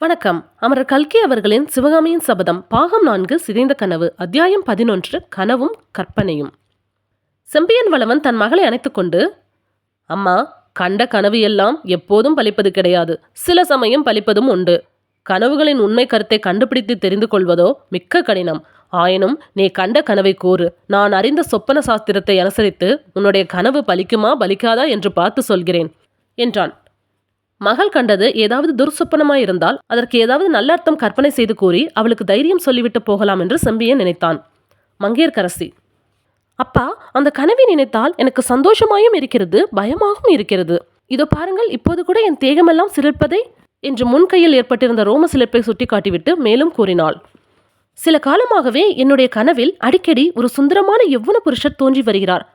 வணக்கம். அமரர் கல்கி அவர்களின் சிவகாமியின் சபதம் பாகம் 4 சிதைந்த கனவு அத்தியாயம் 11 கனவும் கற்பனையும். செம்பியன் வளவன் தன் மகளை அணைத்துக் கொண்டு, அம்மா, கண்ட கனவு எல்லாம் எப்போதும் பலிப்பது கிடையாது. சில சமயம் பலிப்பதும் உண்டு. கனவுகளின் உண்மை கருத்தை கண்டுபிடித்து தெரிந்து கொள்வதோ மிக்க கடினம். ஆயினும் நீ கண்ட கனவை கூறு. நான் அறிந்த சொப்பன சாஸ்திரத்தை அனுசரித்து உன்னுடைய கனவு பலிக்குமா பலிக்காதா என்று பார்த்து சொல்கிறேன் என்றான். மகள் கண்டது ஏதாவது துர்சொப்பனமாயிருந்தால் அதற்கு ஏதாவது நல்ல அர்த்தம் கற்பனை செய்து கூறி அவளுக்கு தைரியம் சொல்லிவிட்டு போகலாம் என்று செம்பியன் நினைத்தான். மங்கையர்க்கரசி, அப்பா, அந்த கனவை நினைத்தால் எனக்கு சந்தோஷமாயும் இருக்கிறது, பயமாகவும் இருக்கிறது. இதோ பாருங்கள், இப்போது கூட என் தேகமெல்லாம் சிலிர்ப்பதை என்று முன் கையில் ஏற்பட்டிருந்த ரோம சிலிர்ப்பை சுட்டி காட்டிவிட்டு மேலும் கூறினாள். சில காலமாகவே என்னுடைய கனவில் அடிக்கடி ஒரு சுந்தரமான யௌவன புருஷர் தோன்றி வருகிறார்.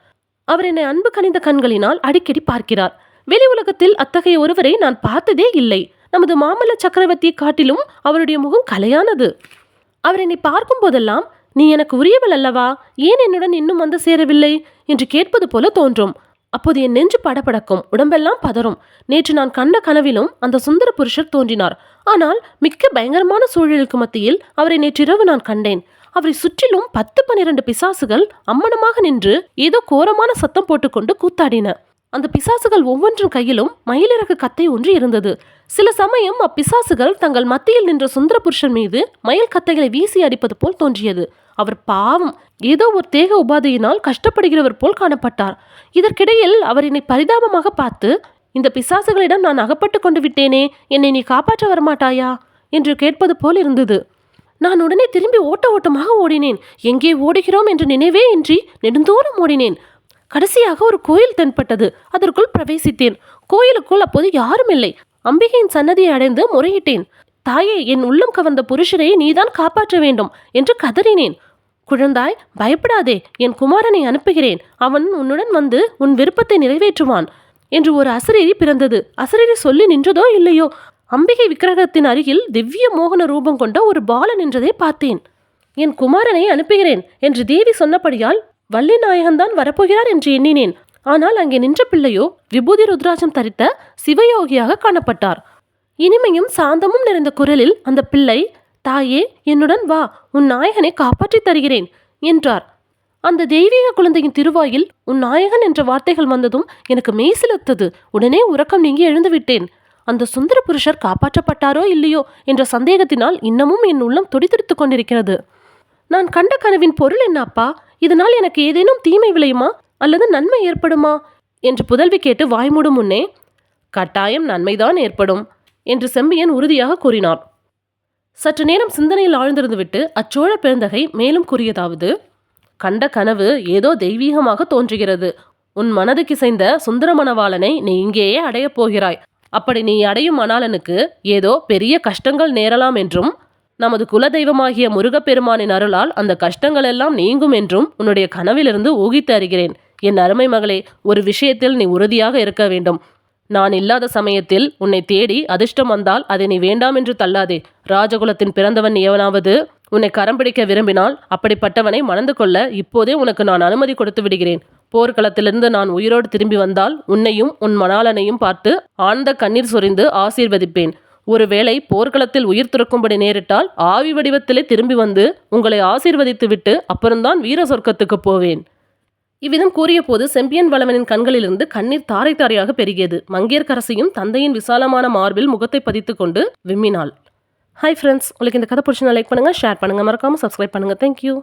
அவர் என்னை அன்பு கனிந்த கண்களினால் அடிக்கடி பார்க்கிறார். வெளி உலகத்தில் அத்தகைய ஒருவரை நான் பார்த்ததே இல்லை. நமது மாமல்ல சக்கரவர்த்தியை காட்டிலும் அவருடைய முகம் கலையானது. அவர் என்னை பார்க்கும் போதெல்லாம், நீ எனக்கு உரியவள் அல்லவா, ஏன் என்னுடன் இன்னும் வந்து சேரவில்லை என்று கேட்பது போல தோன்றும். அப்போது என் நெஞ்சு படபடக்கும், உடம்பெல்லாம் பதறும். நேற்று நான் கண்ட கனவிலும் அந்த சுந்தர புருஷர் தோன்றினார். ஆனால் மிக்க பயங்கரமான சூழலுக்கு மத்தியில் அவரை நேற்றிரவு நான் கண்டேன். அவரை சுற்றிலும் 10-12 பிசாசுகள் அம்மனமாக நின்று ஏதோ கோரமான சத்தம் போட்டுக்கொண்டு கூத்தாடின. அந்த பிசாசுகள் ஒவ்வொன்றும் கையிலும் மயிலிறகு கத்தை ஒன்று இருந்தது. சில சமயம் அப்பிசாசுகள் தங்கள் மத்தியில் நின்ற சுந்தர புருஷன் மீது மயில் கத்தைகளை வீசி அடிப்பது போல் தோன்றியது. அவர் பாவம், ஏதோ ஒரு தேக உபாதையினால் கஷ்டப்படுகிறவர் போல் காணப்பட்டார். இதற்கிடையில் அவர் என்னை பரிதாபமாக பார்த்து, இந்த பிசாசுகளிடம் நான் அகப்பட்டு கொண்டு விட்டேனே, என்னை நீ காப்பாற்ற வரமாட்டாயா என்று கேட்பது போல் இருந்தது. நான் உடனே திரும்பி ஓட்டமாக ஓடினேன். எங்கே ஓடுகிறோம் என்ற நினைவே இன்றி நெடுந்தூரம் ஓடினேன். கடைசியாக ஒரு கோயில் தென்பட்டது. அதற்குள் பிரவேசித்தேன். கோயிலுக்குள் அப்போது யாரும் இல்லை. அம்பிகையின் சன்னதியை அடைந்து முறையிட்டேன். தாயே, என் உள்ளம் கவர்ந்த புருஷரை நீதான் காப்பாற்ற வேண்டும் என்று கதறினேன். குழந்தாய், பயப்படாதே, என் குமாரனை அனுப்புகிறேன். அவன் உன்னுடன் வந்து உன் விருப்பத்தை நிறைவேற்றுவான் என்று ஒரு அசரீரி பிறந்தது. அசரீரி சொல்லி நின்றதோ இல்லையோ, அம்பிகை விக்கிரகத்தின் அருகில் திவ்ய மோகன ரூபம் கொண்ட ஒரு பாலன் நின்றதை பார்த்தேன். என் குமாரனை அனுப்புகிறேன் என்று தேவி சொன்னபடியால் வள்ளி நாயகன்தான் வரப்போகிறார் என்று எண்ணினேன். ஆனால் அங்கே நின்ற பிள்ளையோ விபூதி ருத்ராஜம் தரித்த சிவயோகியாக காணப்பட்டார். இனிமையும் சாந்தமும் நிறைந்த குரலில் அந்த பிள்ளை, தாயே, என்னுடன் வா, உன் நாயகனை காப்பாற்றி தருகிறேன் என்றார். அந்த தெய்வீக குழந்தையின் திருவாயில் உன் நாயகன் என்ற வார்த்தைகள் வந்ததும் எனக்கு மெய்சிலிர்த்தது. உடனே உறக்கம் நீங்கி எழுந்து விட்டேன். அந்த சுந்தர புருஷர் காப்பாற்றப்பட்டாரோ இல்லையோ என்ற சந்தேகத்தினால் இன்னமும் என் உள்ளம் துடிதுடித்துக் கொண்டிருக்கிறது. நான் கண்ட கனவின் பொருள் என்ன அப்பா? இதனால் எனக்கு ஏதேனும் தீமை விளையுமா அல்லது நன்மை ஏற்படுமா என்று புதல்வி கேட்டு வாய்மூடும் முன்னே, கட்டாயம் நன்மைதான் ஏற்படும் என்று செம்பியன் உறுதியாக கூறினார். சற்று நேரம் சிந்தனையில் ஆழ்ந்திருந்துவிட்டு அச்சோழ பெருந்தகை மேலும் கூறியதாவது, கண்ட கனவு ஏதோ தெய்வீகமாக தோன்றுகிறது. உன் மனதுக்கிசைந்த சுந்தர மணவாளனை நீ இங்கேயே அடையப் போகிறாய். அப்படி நீ அடையும் மணாளனுக்கு ஏதோ பெரிய கஷ்டங்கள் நேரலாம் என்றும், நமது குலதெய்வமாகிய முருகப்பெருமானின் அருளால் அந்த கஷ்டங்கள் எல்லாம் நீங்கும் என்றும் உன்னுடைய கனவிலிருந்து ஊகித்து அறிகிறேன். என் அருமை மகளே, ஒரு விஷயத்தில் நீ உறுதியாக இருக்க வேண்டும். நான் இல்லாத சமயத்தில் உன்னை தேடி அதிர்ஷ்டம் வந்தால் அதை நீ வேண்டாம் என்று தள்ளாதே. ராஜகுலத்தின் பிறந்தவன் எவனாவது உன்னை கரம் பிடிக்க விரும்பினால் அப்படிப்பட்டவனை மணந்து கொள்ள இப்போதே உனக்கு நான் அனுமதி கொடுத்து விடுகிறேன். போர்க்களத்திலிருந்து நான் உயிரோடு திரும்பி வந்தால் உன்னையும் உன் மணாளனையும் பார்த்து ஆழ்ந்த கண்ணீர் சொரிந்து ஆசீர்வதிப்பேன். ஒருவேளை போர்க்களத்தில் உயிர் துறக்கும்படி நேரிட்டால் ஆவி வடிவத்திலே திரும்பி வந்து உங்களை ஆசீர்வதித்து விட்டு அப்புறம்தான் வீர சொர்க்கத்துக்கு போவேன். இவ்விதம் கூறிய போது செம்பியன் வளவனின் கண்களிலிருந்து கண்ணீர் தாரை தாரையாக பெருகியது. மங்கையர்க்கரசியும் தந்தையின் விசாலமான மார்பில் முகத்தை பதித்து கொண்டு விம்மினாள். ஹாய் ஃப்ரெண்ட்ஸ், உங்களுக்கு இந்த கதை பிடிச்சினா லைக் பண்ணுங்கள், ஷேர் பண்ணுங்கள், மறக்காமல் சப்ஸ்கிரைப் பண்ணுங்கள். தேங்க்யூ.